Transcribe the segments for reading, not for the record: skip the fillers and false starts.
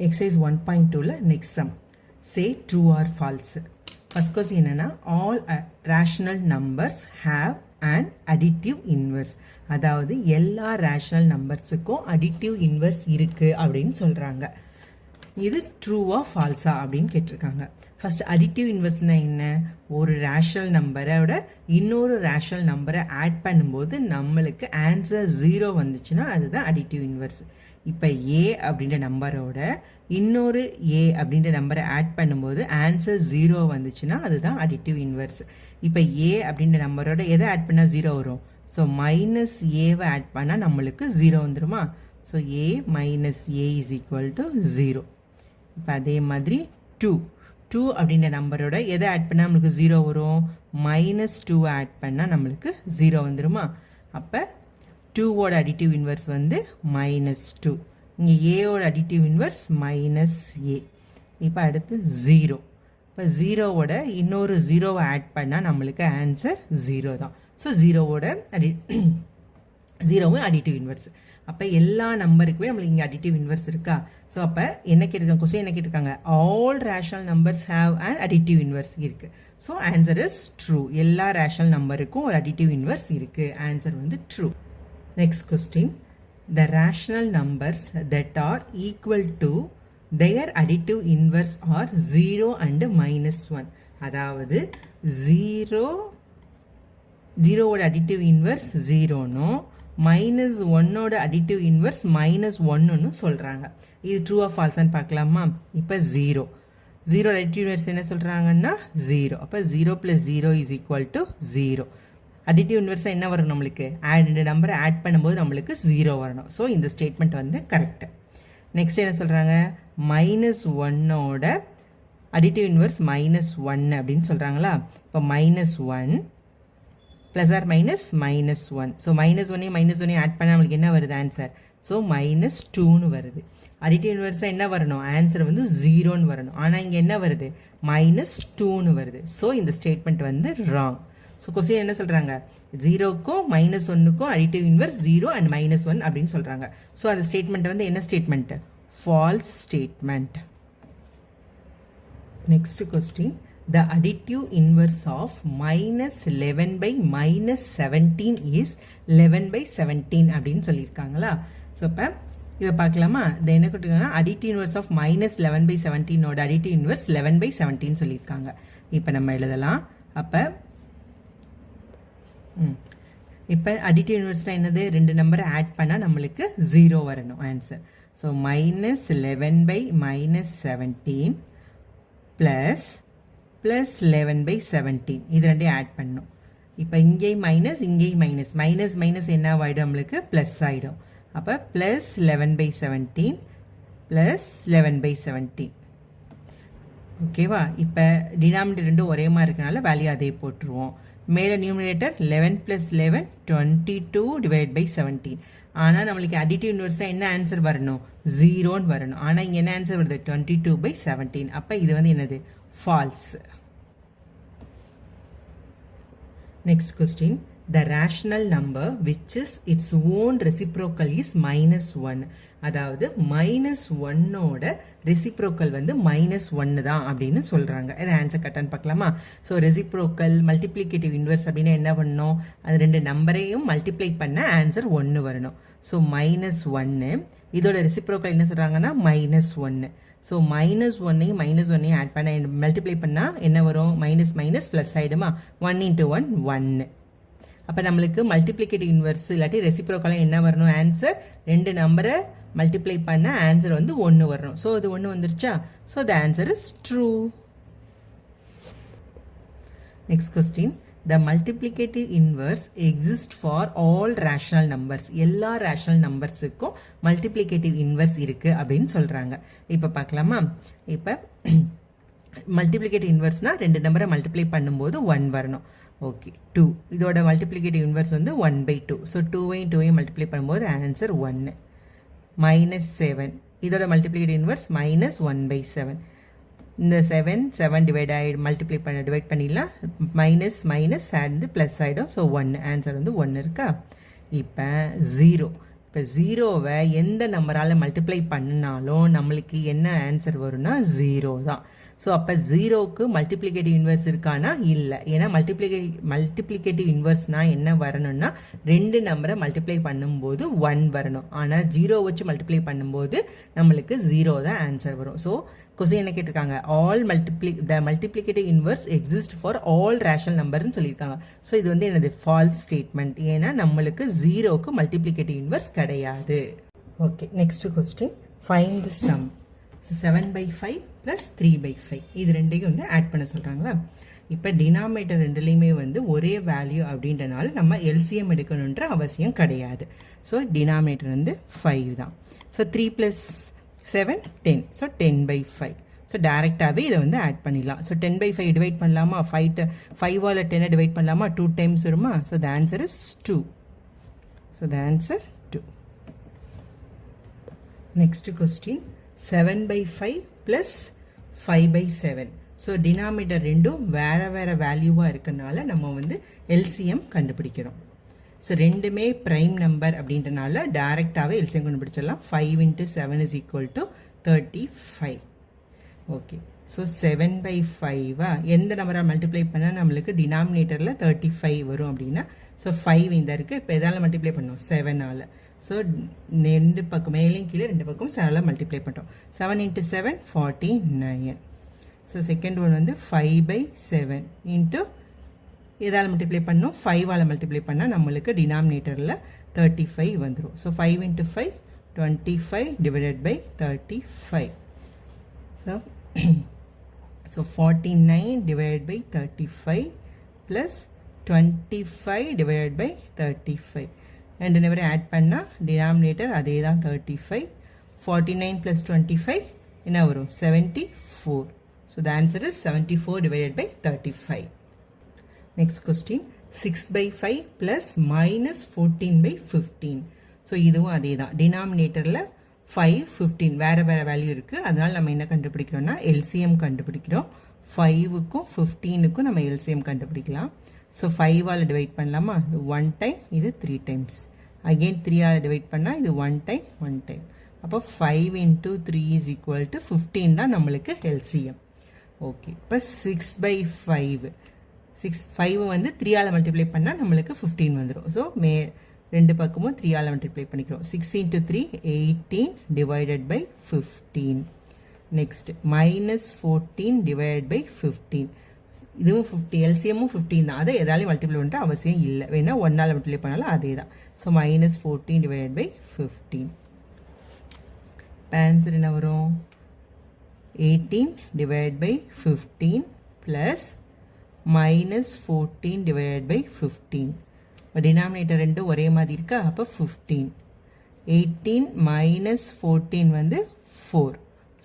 Exercise 1.2 next sum. Say true or false. First question என்னன்னா all rational numbers have an additive inverse. அதாவது எல்லா rational numbersக்கும் additive inverse இருக்கு அப்படின்னு சொல்றாங்க. இது ட்ரூவா ஃபால்ஸா அப்படின்னு கேட்டிருக்காங்க. ஃபர்ஸ்ட் அடிட்டிவ் இன்வெர்ஸ்னா என்ன? ஒரு ரேஷனல் நம்பரோட இன்னொரு ரேஷனல் நம்பரை ஆட் பண்ணும்போது நம்மளுக்கு ஆன்சர் 0 வந்துச்சுன்னா அதுதான் அடிட்டிவ் இன்வெர்ஸ். இப்போ ஏ அப்படின்ற நம்பரோட இன்னொரு ஏ அப்படின்ற நம்பரை ஆட் பண்ணும்போது ஆன்சர் 0 வந்துச்சுன்னா அதுதான் அடிட்டிவ் இன்வெர்ஸ். இப்போ ஏ அப்படின்ற நம்பரோட எதை ஆட் பண்ணால் 0 வரும்? ஸோ மைனஸ் ஏவை ஆட் பண்ணால் நம்மளுக்கு 0 வந்துருமா? So A minus A is equal to 0. இப்போ அதே மாதிரி 2 அப்படின்ற நம்பரோட எதை ஆட் பண்ணால் நம்மளுக்கு 0 வரும்? மைனஸ் 2 ஆட் பண்ணால் நம்மளுக்கு 0 வந்துருமா? அப்போ 2ஓட அடிட்டிவ் இன்வெர்ஸ் வந்து மைனஸ் 2. இங்கே ஏவோட அடிட்டிவ் இன்வெர்ஸ் மைனஸ் ஏ. இப்போ அடுத்து 0. இப்போ 0ஓட இன்னொரு 0வை ஆட் பண்ணால் நம்மளுக்கு ஆன்சர் 0 தான். ஸோ 0வும் அடிட்டிவ் இன்வெர்ஸ். அப்போ எல்லா நம்பருக்குமே நம்மளுக்கு இங்கே அடிட்டிவ் இன்வெர்ஸ் இருக்கா? ஸோ அப்போ என்ன கேட்டிருக்காங்க? கொஸ்டின் என்ன கேட்டிருக்காங்க? All rational numbers have and additive inverse இருக்குது. So answer is true. எல்லா ரேஷனல் நம்பருக்கும் ஒரு அடிட்டிவ் இன்வெர்ஸ் இருக்குது. ஆன்சர் வந்து true. Next question, the rational numbers that are equal to their additive inverse are 0 and minus 1. அதாவது 0ஓட additive inverse 0னோ minus 1ஓட அடிட்டிவ் இன்வெர்ஸ் மைனஸ் 1ன்னு சொல்கிறாங்க. இது ட்ரூ ஆஃப் ஃபால்ஸான்னு பார்க்கலாமா? இப்போ 0 அடிட்டிவ் இன்வெர்ஸ் என்ன சொல்கிறாங்கன்னா 0. அப்போ 0 + 0 இஸ் ஈக்குவல் டு 0. அடிட்டிவ் இன்வெர்ஸாக என்ன வரும் நம்மளுக்கு? ரெண்டு நம்பரை ஆட் பண்ணும்போது நம்மளுக்கு 0 வரணும். ஸோ இந்த ஸ்டேட்மெண்ட் வந்து கரெக்டு. நெக்ஸ்ட் என்ன சொல்கிறாங்க? மைனஸ் 1ஓட அடிட்டிவ் இன்வெர்ஸ் மைனஸ் 1 அப்படின்னு சொல்கிறாங்களா? இப்போ minus 1 plus or minus minus 1. So minus 1ஐயும் ஆட் பண்ணால் நம்மளுக்கு என்ன வருது ஆன்சர்? ஸோ மைனஸ் 2ன்னு வருது. அடிட்டிவ் இன்வெர்ஸாக என்ன வரணும்? ஆன்சர் வந்து 0ன்னு வரணும். ஆனால் இங்கே என்ன வருது? மைனஸ் 2ன்னு வருது. ஸோ இந்த ஸ்டேட்மெண்ட் வந்து ராங். ஸோ கொஸ்டின் என்ன சொல்கிறாங்க? 0க்கும் மைனஸ் 1க்கும் அடிட்டிவ் இன்வெர்ஸ் 0 அண்ட் மைனஸ் 1 அப்படின்னு சொல்கிறாங்க. ஸோ அந்த ஸ்டேட்மெண்ட் வந்து என்ன statement? False statement. Next question, the additive inverse of minus 11 by minus 17 is 11 by 17 அப்படின்னு சொல்லியிருக்காங்களா? ஸோ இப்போ இதை பார்க்கலாமா? இது என்ன கொடுத்துருக்காங்கன்னா additive inverse of minus 11 by 17ஓட அடிட்டிவ் இன்வெர்ஸ் 11 by 17 சொல்லியிருக்காங்க. இப்போ நம்ம எழுதலாம். அப்போ அடிட்டிவ் இன்வெர்ஸ்னால் என்னது? ரெண்டு நம்பரை ஆட் பண்ணால் நம்மளுக்கு 0 வரணும் answer. So minus 11 by minus 17 plus 11 by 17 இது ரெண்டையும் ஆட் பண்ணணும். இப்போ இங்கேயும் மைனஸ் இங்கேயும் மைனஸ் என்ன ஆகிடும்? நம்மளுக்கு ப்ளஸ் ஆகிடும். அப்போ ப்ளஸ் 11 by 17 ப்ளஸ் 11 by 17. ஓகேவா? இப்போ டினாமினேட்டர் ரெண்டும் ஒரே மாதிரி இருக்கனால வேல்யூ அதே போட்டுருவோம். மேலே நியூமினேட்டர் 11 + 11 22 டிவைட் பை 17. ஆனால் நம்மளுக்கு அடிட்டிவ் இன்வெர்ஸாக என்ன ஆன்சர் வரணும்? 0ன்னு வரணும். ஆனால் இங்கே என்ன ஆன்சர் வருது? 22 by 17. அப்போ இது வந்து என்னது? False. Next question, the rational number which is its own reciprocal is minus 1. அதாவது மைனஸ் 1ஓட ரெசிப்ரோக்கல் வந்து மைனஸ் 1 தான் அப்படின்னு சொல்கிறாங்க. இது ஆன்சர் கரெக்டான்னு பார்க்கலாமா? ஸோ ரெசிப்ரோக்கல் மல்டிப்ளிகேட்டிவ் இன்வெர்ஸ் அப்படின்னா என்ன பண்ணணும்? அது ரெண்டு நம்பரையும் மல்டிப்ளை பண்ண ஆன்சர் 1 வரணும். ஸோ மைனஸ் 1 இதோட ரெசிப்ரோக்கல் என்ன சொல்கிறாங்கன்னா மைனஸ் 1. ஸோ மைனஸ் 1ஐயும் ஆட் பண்ண மல்டிப்ளை பண்ணால் என்ன வரும்? மைனஸ் ப்ளஸ் ஆகிடுமா? 1 × 1 1. அப்போ நம்மளுக்கு மல்டிப்ளிகேட்டிவ் இன்வெர்ஸ் இல்லாட்டி ரெசிப்ரோக்கலாக என்ன வரணும் ஆன்சர்? ரெண்டு நம்பரை மல்டிப்ளை பண்ண ஆன்சர் வந்து 1 வரணும். ஸோ இது 1 வந்துருச்சா? So the answer is true. Next question, the multiplicative inverse exists for all rational numbers. எல்லா ரேஷனல் நம்பர்ஸுக்கும் மல்டிப்ளிகேட்டிவ் இன்வெர்ஸ் இருக்குது அப்படின்னு சொல்கிறாங்க. இப்போ பார்க்கலாமா? இப்போ மல்டிப்ளிகேட்டிவ் இன்வெர்ஸ்னால் ரெண்டு நம்பரை மல்டிப்ளை பண்ணும்போது 1 வரணும். ஓகே, 2 இதோட மல்டிப்ளிகேட்டிவ் இன்வெர்ஸ் வந்து 1/2. ஸோ 2ஐயும் மல்டிப்ளை பண்ணும்போது ஆன்சர் 1. மைனஸ் 7 இதோட மல்டிப்ளிகேட்டிவ் இன்வெர்ஸ் மைனஸ் 1/7. இந்த 7 டிவைட் பண்ணிடலாம். மைனஸ் சேர்ந்து ப்ளஸ் ஆகிடும். ஸோ 1 ஆன்சர் வந்து 1 இருக்கா? இப்போ 0 இப்போ ஜீரோவை எந்த நம்பரால் மல்டிப்ளை பண்ணினாலும் நம்மளுக்கு என்ன ஆன்சர் வரும்னா 0 தான். ஸோ அப்போ ஜீரோவுக்கு மல்டிப்ளிகேட்டிவ் இன்வர்ஸ் இருக்கானா இல்லை. ஏன்னா மல்டிப்ளிகேட்டிவ் இன்வர்ஸ்னால் என்ன வரணும்னா 2 நம்பரை மல்டிப்ளை பண்ணும்போது 1 வரணும். ஆனால் 0 வச்சு மல்டிப்ளை பண்ணும்போது நம்மளுக்கு 0 தான் ஆன்சர் வரும். ஸோ கொஸ்டின் என்ன கேட்டிருக்காங்க, the multiplicative inverse exist for all rational நம்பர்னு சொல்லியிருக்காங்க. ஸோ இது வந்து என்னது ஃபால்ஸ் ஸ்டேட்மெண்ட். ஏன்னா நம்மளுக்கு 0க்கு மல்டிப்ளிகேட்டிவ் இன்வர்ஸ் கிடையாது. ஓகே, நெக்ஸ்ட் கொஸ்டின், ஃபைண்ட் தி சம். 7/5 + 3/5 இது ரெண்டையும் வந்து ஆட் பண்ண சொல்கிறாங்களா. இப்போ டினாமினேட்டர் ரெண்டுலேயுமே வந்து ஒரே வேல்யூ அப்படின்றனால நம்ம எல்சிஎம் எடுக்கணுன்ற அவசியம் கிடையாது. ஸோ டினாமினேட்டர் வந்து 5 தான். ஸோ 3 + 7 10. ஸோ 10/5. ஸோ டேரெக்டாகவே இதை வந்து ஆட் பண்ணிடலாம். ஸோ 10/5 டிவைட் பண்ணலாமா, 5ஆல் 10 டிவைட் பண்ணலாமா, 2 டைம்ஸ் வருமா. So the answer is 2. So the answer 2. Next question, 7/5 + 5/7. So denominator ரெண்டும் வேறு வேல்யூவாக இருக்கனால நம்ம வந்து எல்சிஎம் கண்டுபிடிக்கிறோம். ஸோ ரெண்டுமே ப்ரைம் நம்பர் அப்படின்றனால டேரெக்டாகவே எல்சிஎம் கண்டுபிடிச்சிடலாம். 5 × 7 = 35. ஓகே, ஸோ 7/5 எந்த நம்பராக மல்டிப்ளை பண்ணால் நம்மளுக்கு டினாமினேட்டரில் 35 வரும் அப்படின்னா, ஸோ 5 இந்த இருக்குது. இப்போ எதால் மல்டிப்ளை பண்ணோம், 7ஆல். ஸோ 2 பக்கம் மேலேயும் கீழே 2 பக்கம் 7ஆல் மல்டிப்ளை பண்ணுறோம். 7 × 7 49. ஸோ செகண்ட் ஒன் வந்து 5/7 இன்ட்டு இதால் மல்டிப்ளை பண்ணோம், 5ஆல் மல்டிப்ளை பண்ணால் நம்மளுக்கு டினாமினேட்டரில் 35 வந்துடும். ஸோ 5 × 5 25 / 35. So 49 / 35 + 25 / 35. ரெண்டு நம்பரை ஆட் பண்ணால் டினாமினேட்டர் அதே தான் 35. 49 + 25 என்ன வரும், 74. So the answer is 74 / 35. Next question, 6/5 + -14/15. So இதுவும் அதே தான். டினாமினேட்டரில் 5 15 வேறு வேல்யூ இருக்குது. அதனால் நம்ம என்ன கண்டுபிடிக்கிறோம்னா எல்சிஎம் கண்டுபிடிக்கிறோம். 5க்கும் 15க்கும் நம்ம எல்சிஎம் கண்டுபிடிக்கலாம். ஸோ 5ஆல் டிவைட் பண்ணலாமா, இது 1 டைம், இது 3 டைம்ஸ். அகெயின் 3ஆல் டிவைட் பண்ணால் இது 1 டைம் 1 டைம். அப்போ 5 × 3 = 15 தான் நம்மளுக்கு எல்சிஎம். ஓகே, இப்போ 6/5 5 வந்து 3ஆல் மல்டிப்ளை பண்ணால் நம்மளுக்கு 15 வந்துடும். ஸோ ரெண்டு பக்கமும் 3ஆல் மல்டிப்ளை பண்ணிக்கிறோம். 6 × 3 18 / 15. நெக்ஸ்ட் -14 / 15. இதுவும் 50, எல்சிஎம்மும் 15 தான். அதை எதாலையும் மல்டிப்ளை பண்ணுற அவசியம் இல்லை. வேணா 1ஆல் மல்டிப்ளை பண்ணாலும் அதே தான். ஸோ -14 / 15. ஆன்சர் என்ன வரும், 18 / 15 + -14 / 15. இப்போ டினாமினேட்டர் ரெண்டும் ஒரே மாதிரி இருக்கா, அப்போ 15. 18 - 14 வந்து 4.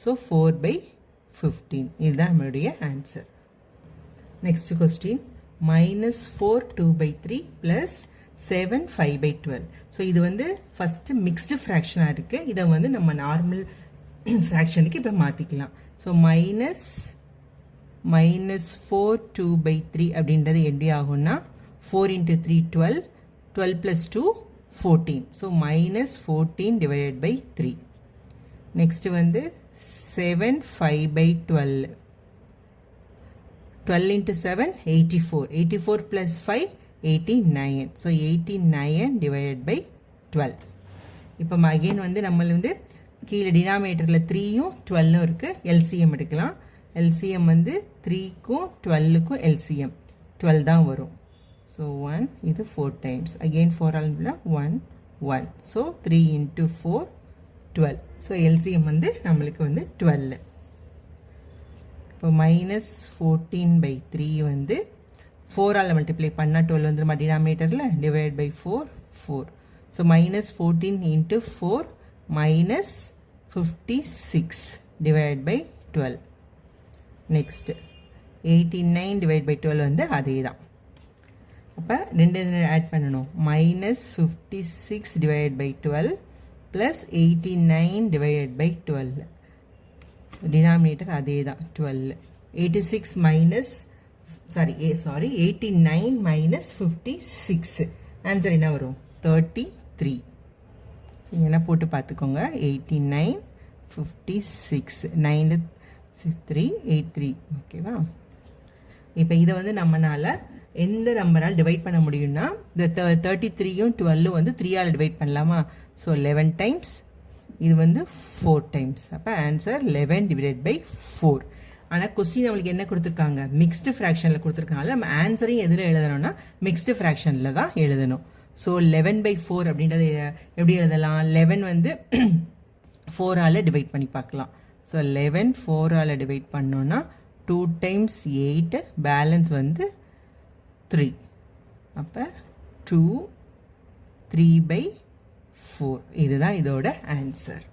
ஸோ 4/15. இதுதான் நம்மளுடைய ஆன்சர். Next question, -4 2/3 + 7 5/12. ஸோ இது வந்து ஃபஸ்ட்டு மிக்ஸ்டு ஃப்ராக்ஷனாக இருக்குது. இதை வந்து நம்ம நார்மல் ஃப்ராக்ஷனுக்கு இப்போ மாற்றிக்கலாம். ஸோ -4 2/3 அப்படின்றது எப்படி ஆகும்னா, 4 × 3 12, 12 + 2 14. ஸோ -14 / 3. நெக்ஸ்ட் வந்து 7 5/12. 12 × 7 84. 84 + 5 89. ஸோ 89 / 12. இப்போ அகெயின் வந்து நம்ம வந்து கீழே டினாமினேட்டரில் 3யும் 12ம் இருக்குது. எல்சிஎம் எடுக்கலாம். எல்சிஎம் வந்து 3க்கும் 12க்கும் எல்சிஎம் 12 தான் வரும். ஸோ 1 இது 4 டைம்ஸ். அகெயின் 4ஆல் 1 1. ஸோ 3 × 4 12. ஸோ எல்சிஎம் வந்து நம்மளுக்கு வந்து 12. இப்போ -14/3 வந்து 4ஆல் மல்டிப்ளை பண்ணால் 12 வந்துருமா டினாமினேட்டரில், divide by 4 4. So -14 × 4 -56 divide by 12. Next 89 divide by 12 வந்து அதே தான். அப்போ ரெண்டு ஆட் பண்ணணும். -56 divide by 12 + 89 divide by 12. Denominator அதே தான் 12. 89 - 56. ஆன்சர் என்ன வரும், 33. என்ன போட்டு பார்த்துக்கோங்க. 89 56 9 3 83. ஓகேவா? இப்போ இதை வந்து நம்மளால் எந்த நம்பரால் டிவைட் பண்ண முடியும்னா இந்த 33யும் 12 வந்து 3ஆல் டிவைட் பண்ணலாமா? ஸோ 11 டைம்ஸ், இது வந்து 4 டைம்ஸ். அப்போ ஆன்சர் 11 டிவைடட் பை 4. ஆனால் கொஸ்டின் நம்மளுக்கு என்ன கொடுத்துருக்காங்க? மிக்ஸ்டு ஃப்ராக்ஷனில் கொடுத்துருக்காங்க. நம்ம ஆன்சரையும் எதில் எழுதணும்னா மிக்ஸ்டு ஃப்ராக்ஷனில் தான் எழுதணும். ஸோ 11/4 அப்படின்றத எப்படி எழுதலாம்? 11 வந்து 4ஆல் டிவைட் பண்ணி பார்க்கலாம். ஸோ 11 4ஆல் டிவைட் பண்ணோன்னா 2 டைம்ஸ் 8, பேலன்ஸ் வந்து 3. அப்போ 2 3/4 இதுதான் இதோட ஆன்சர்.